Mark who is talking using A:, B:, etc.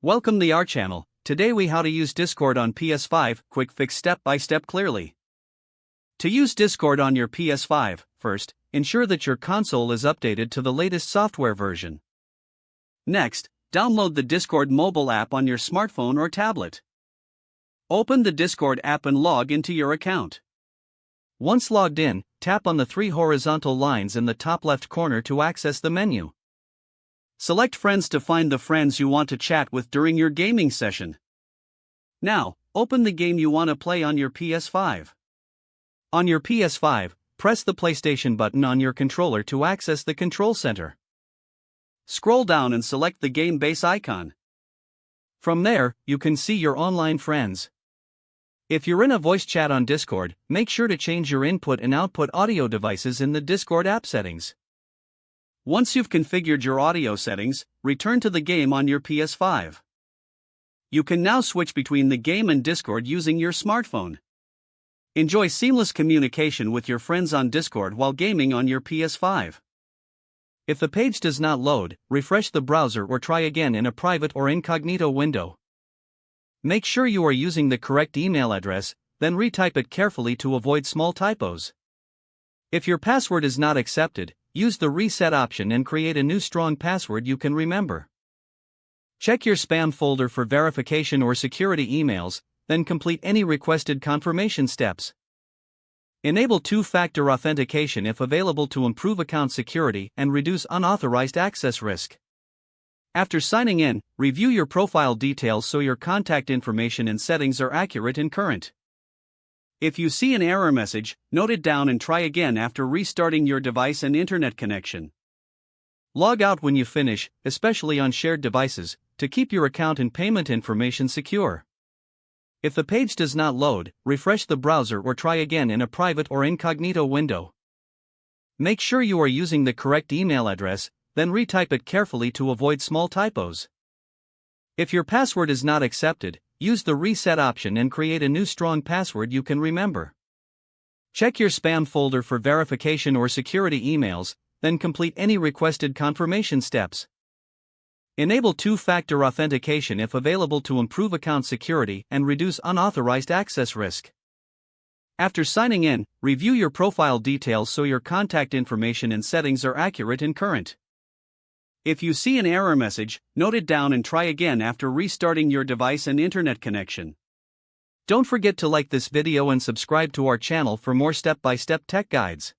A: Welcome to our channel. Today we how to use Discord on PS5, quick fix step by step clearly. To use Discord on your PS5, first, ensure that your console is updated to the latest software version. Next, download the Discord mobile app on your smartphone or tablet. Open the Discord app and log into your account. Once logged in, tap on the three horizontal lines in the top left corner to access the menu. Select Friends to find the friends you want to chat with during your gaming session. Now, open the game you want to play on your PS5. On your PS5, press the PlayStation button on your controller to access the control center. Scroll down and select the game base icon. From there, you can see your online friends. If you're in a voice chat on Discord, make sure to change your input and output audio devices in the Discord app settings. Once you've configured your audio settings, return to the game on your PS5. You can now switch between the game and Discord using your smartphone. Enjoy seamless communication with your friends on Discord while gaming on your PS5. If the page does not load, refresh the browser or try again in a private or incognito window. Make sure you are using the correct email address, then retype it carefully to avoid small typos. If your password is not accepted, use the reset option and create a new strong password you can remember. Check your spam folder for verification or security emails, then complete any requested confirmation steps. Enable two-factor authentication if available to improve account security and reduce unauthorized access risk. After signing in, review your profile details so your contact information and settings are accurate and current. If you see an error message, note it down and try again after restarting your device and internet connection. Log out when you finish, especially on shared devices, to keep your account and payment information secure. If the page does not load, refresh the browser or try again in a private or incognito window. Make sure you are using the correct email address, then retype it carefully to avoid small typos. If your password is not accepted, use the reset option and create a new strong password you can remember. Check your spam folder for verification or security emails, then complete any requested confirmation steps. Enable two-factor authentication if available to improve account security and reduce unauthorized access risk. After signing in, review your profile details so your contact information and settings are accurate and current. If you see an error message, note it down and try again after restarting your device and internet connection. Don't forget to like this video and subscribe to our channel for more step-by-step tech guides.